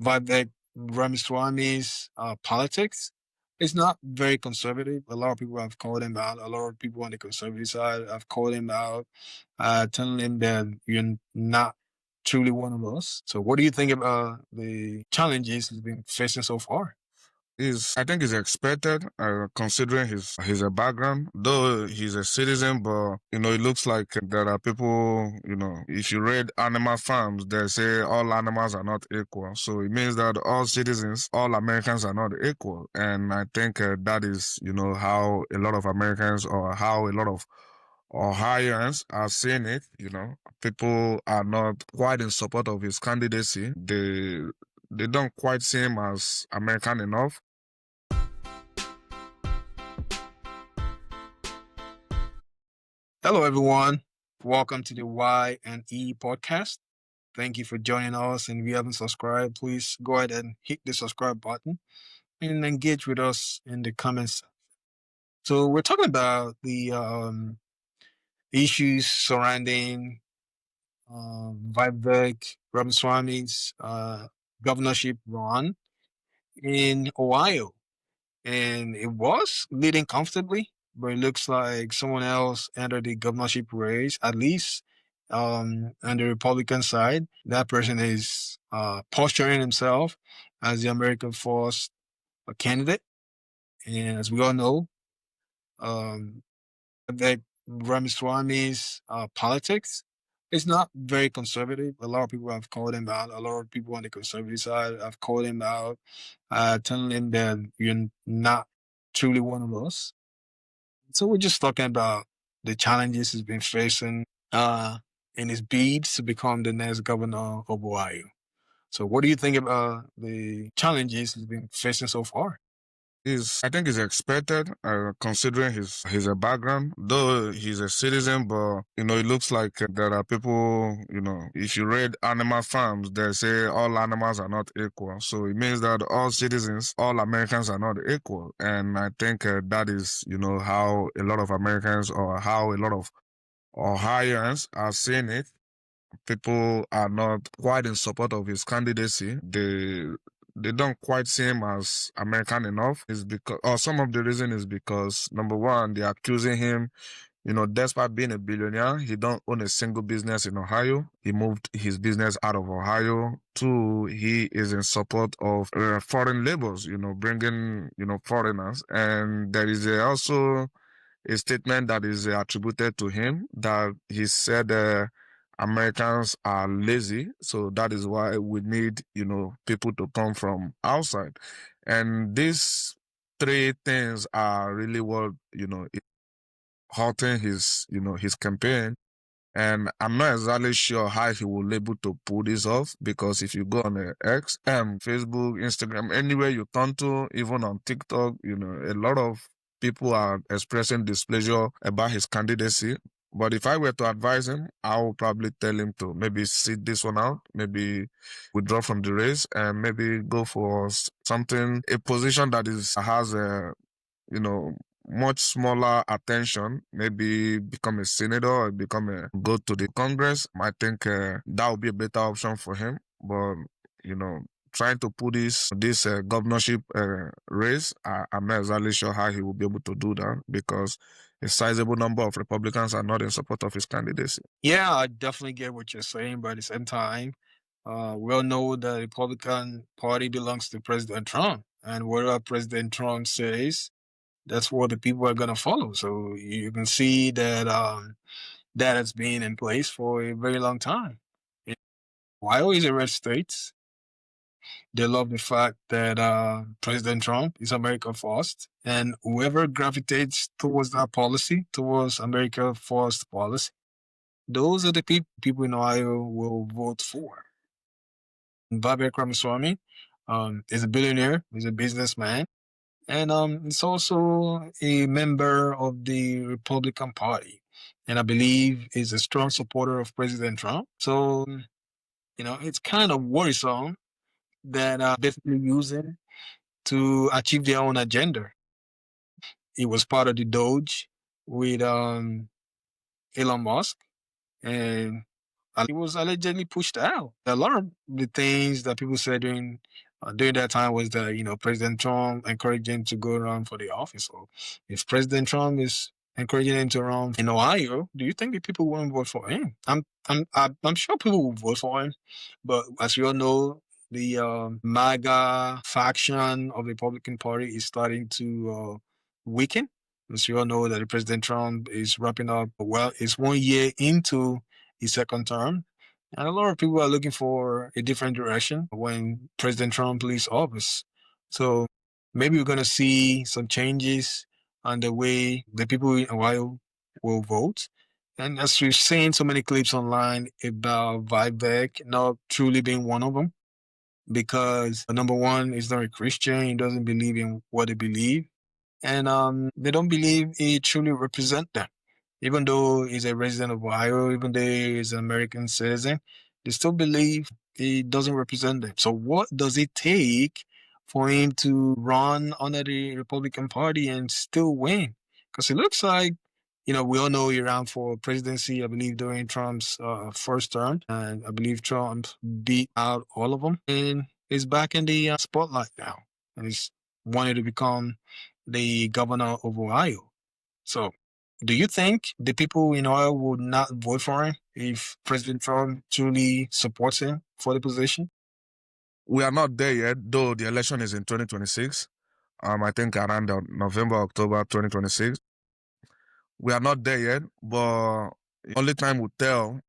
Vivek Ramaswamy's politics. It's not very conservative. A lot of people have called him out. A lot of people on the conservative side have called him out, telling him that you're not truly one of us. So, what do you think about the challenges he's been facing so far? Is I think is expected, considering his background. Though he's a citizen, but it looks like there are people. If you read animal farms, they say all animals are not equal. So it means that all citizens, all Americans are not equal. And I think that is how a lot of Americans or how a lot of Ohioans are seeing it. People are not quite in support of his candidacy. They don't quite see him as American enough. Hello, everyone. Welcome to the Y and E podcast. Thank you for joining us. And if you haven't subscribed, please go ahead and hit the subscribe button and engage with us in the comments. So we're talking about the issues surrounding Vivek Ramaswamy's governorship run in Ohio. And it was leading comfortably, but it looks like someone else entered the governorship race, at least on the Republican side. That person is posturing himself as the American First candidate. And as we all know, um, that Ramaswamy's politics is not very conservative. A lot of people have called him out. A lot of people on the conservative side have called him out, telling him that you're not truly one of us. So we're just talking about the challenges he's been facing in his bid to become the next governor of Ohio. So what do you think about the challenges he's been facing so far? Is I think is expected, considering his background. Though he's a citizen, but it looks like there are people. If you read animal farms, they say all animals are not equal. So it means that all citizens, all Americans are not equal. And I think that is how a lot of Americans or how a lot of Ohioans are seeing it. People are not quite in support of his candidacy. They don't quite see him as American enough. Is because, or some of the reason is because, number one, they're accusing him. Despite being a billionaire, he don't own a single business in Ohio. He moved his business out of Ohio. Two, he is in support of foreign labors. Bringing foreigners, and there is also a statement that is attributed to him that he said Americans are lazy, so that is why we need people to come from outside, and these three things are really what halting his campaign. And I'm not exactly sure how he will be able to pull this off, because if you go on X, Facebook, Instagram, anywhere you turn to, even on TikTok, a lot of people are expressing displeasure about his candidacy. But if I were to advise him, I would probably tell him to maybe sit this one out, maybe withdraw from the race, and maybe go for something, a position that has a you know, much smaller attention, maybe become a senator or go to the Congress. I think that would be a better option for him. But, you know, trying to put this governorship race, I'm not exactly sure how he will be able to do that, because a sizable number of Republicans are not in support of his candidacy. Yeah, I definitely get what you're saying, but at the same time, we all know the Republican Party belongs to President Trump, and whatever President Trump says, that's what the people are going to follow. So you can see that that has been in place for a very long time. Ohio is a red state. They love the fact that President Trump is America first, and whoever gravitates towards that policy, towards America first policy, those are the people in Ohio will vote for. Vivek Ramaswamy is a billionaire, he's a businessman, and he's also a member of the Republican Party, and I believe is a strong supporter of President Trump. So, it's kind of worrisome that basically using to achieve their own agenda. It was part of the Doge with Elon Musk, and He was allegedly pushed out. A lot of the things that people said during that time was that President Trump encouraged him to go around for the office. So if President Trump is encouraging him to run in Ohio, do you think the people won't vote for him? I'm sure people will vote for him, but as you all know, the MAGA faction of the Republican Party is starting to weaken. As you all know, that President Trump is wrapping up. Well, it's 1 year into his second term, and a lot of people are looking for a different direction when President Trump leaves office. So maybe we're going to see some changes on the way the people in Ohio will vote. And as we've seen so many clips online about Vivek not truly being one of them, because number one, he's not a Christian. He doesn't believe in what they believe, and they don't believe he truly represents them. Even though he's a resident of Ohio, even though he's an American citizen, they still believe he doesn't represent them. So what does it take for him to run under the Republican Party and still win? Because it looks like, we all know he ran for presidency, I believe, during Trump's first term. And I believe Trump beat out all of them and is back in the spotlight now. And he's wanted to become the governor of Ohio. So, do you think the people in Ohio would not vote for him if President Trump truly supports him for the position? We are not there yet, though the election is in 2026. I think around November, October 2026. We are not there yet, but only time will tell.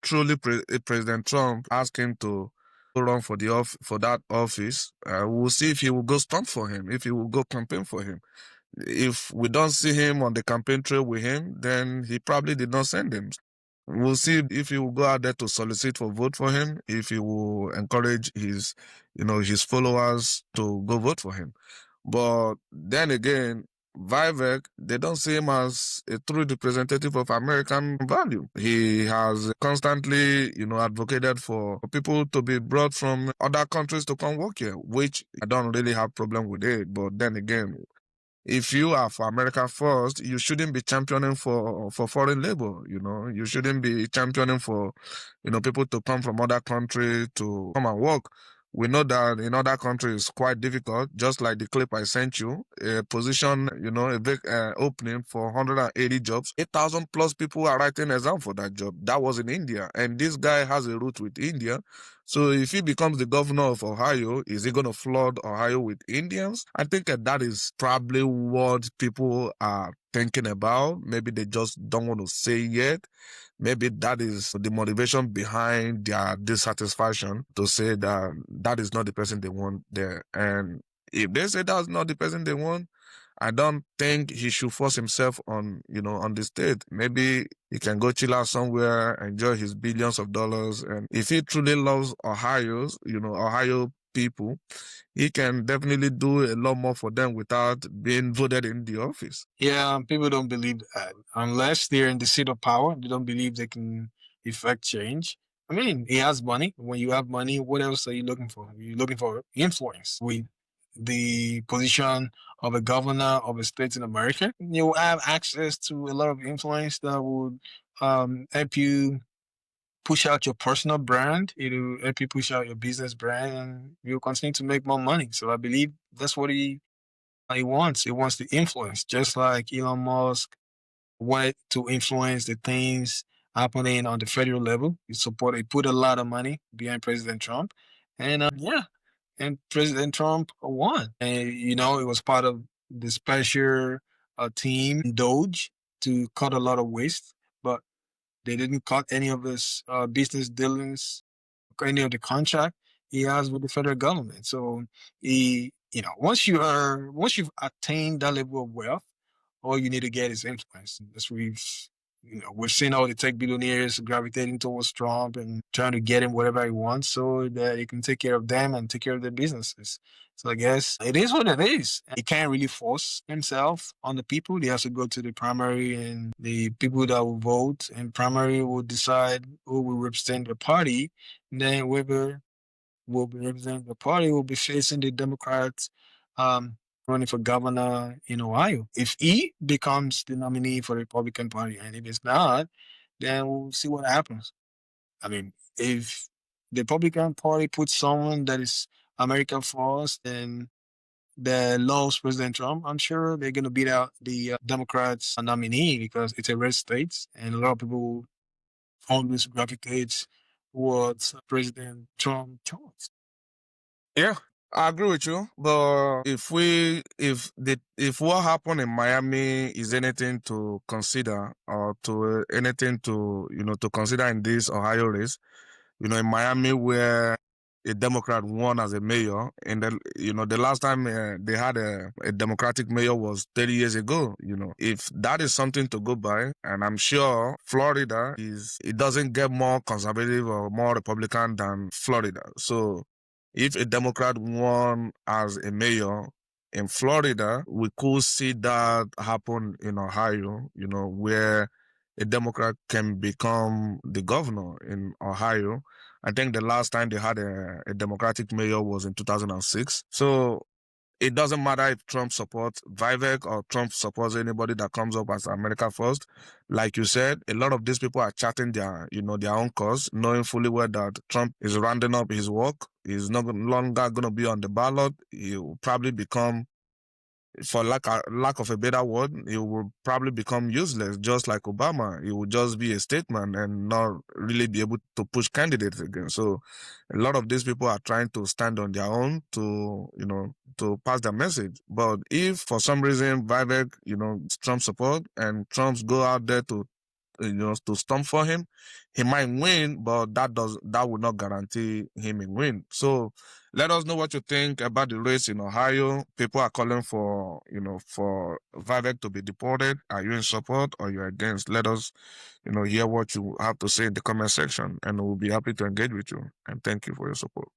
Truly, if President Trump ask him to run for for that office, we'll see if he will go stump for him, if he will go campaign for him. If we don't see him on the campaign trail with him, then he probably did not send him. We'll see if he will go out there to solicit for vote for him, if he will encourage his followers to go vote for him. But then again, Vivek, they don't see him as a true representative of American value. He has constantly, advocated for people to be brought from other countries to come work here, which I don't really have problem with it. But then again, if you are for America first, you shouldn't be championing for foreign labor. You shouldn't be championing for, people to come from other countries to come and work. We know that in other countries it's quite difficult. Just like the clip I sent you, a position, a big opening for 180 jobs. 8,000 plus people are writing exam for that job. That was in India, and this guy has a root with India. So if he becomes the governor of Ohio, is he going to flood Ohio with Indians? I think that is probably what people are thinking about. Maybe they just don't want to say yet. Maybe that is the motivation behind their dissatisfaction to say that that is not the person they want there. And if they say that's not the person they want, I don't think he should force himself on the state. Maybe he can go chill out somewhere, enjoy his billions of dollars. And if he truly loves Ohio people, he can definitely do a lot more for them without being voted in the office. Yeah, people don't believe that. Unless they're in the seat of power, they don't believe they can effect change. I mean, he has money. When you have money, what else are you looking for? You're looking for influence. With the position of a governor of a state in America, you have access to a lot of influence that would help you push out your personal brand. It'll help you push out your business brand, and you'll continue to make more money. So I believe that's what he wants. He wants the influence, just like Elon Musk wanted to influence the things happening on the federal level. He put a lot of money behind President Trump, and yeah, and President Trump won. And it was part of the special team Doge to cut a lot of waste, but they didn't cut any of his business dealings, any of the contract he has with the federal government. So once you've attained that level of wealth, all you need to get is influence. That's we've seen all the tech billionaires gravitating towards Trump and trying to get him whatever he wants so that he can take care of them and take care of their businesses. So I guess it is what it is. He can't really force himself on the people. He has to go to the primary, and the people that will vote in primary will decide who will represent the party. And then whoever will be representing the party will be facing the Democrats running for governor in Ohio. If he becomes the nominee for the Republican Party, and if it's not, then we'll see what happens. I mean, if the Republican Party puts someone that is America first and that loves President Trump, I'm sure they're going to beat out the Democrats' nominee because it's a red state, and a lot of people always gravitate towards President Trump choice. Yeah, I agree with you. But if what happened in Miami is anything to consider, or to anything to to consider in this Ohio race, in Miami where a Democrat won as a mayor, and the last time they had a Democratic mayor was 30 years ago. If that is something to go by, and I'm sure Florida it doesn't get more conservative or more Republican than Florida. So if a Democrat won as a mayor in Florida, we could see that happen in Ohio, where a Democrat can become the governor in Ohio. I think the last time they had a Democratic mayor was in 2006. So it doesn't matter if Trump supports Vivek or Trump supports anybody that comes up as America First. Like you said, a lot of these people are charting their own cause, knowing fully well that Trump is rounding up his work. He's no longer going to be on the ballot. He will probably become, for lack of a better word, it will probably become useless, just like Obama. It will just be a statement and not really be able to push candidates again. So a lot of these people are trying to stand on their own to pass their message. But if for some reason Vivek, Trump support and Trump's go out there to stump for him, he might win, but that would not guarantee him a win. So let us know what you think about the race in Ohio. People are calling for Vivek to be deported. Are you in support or you're against? Let us, hear what you have to say in the comment section, and we'll be happy to engage with you. And thank you for your support.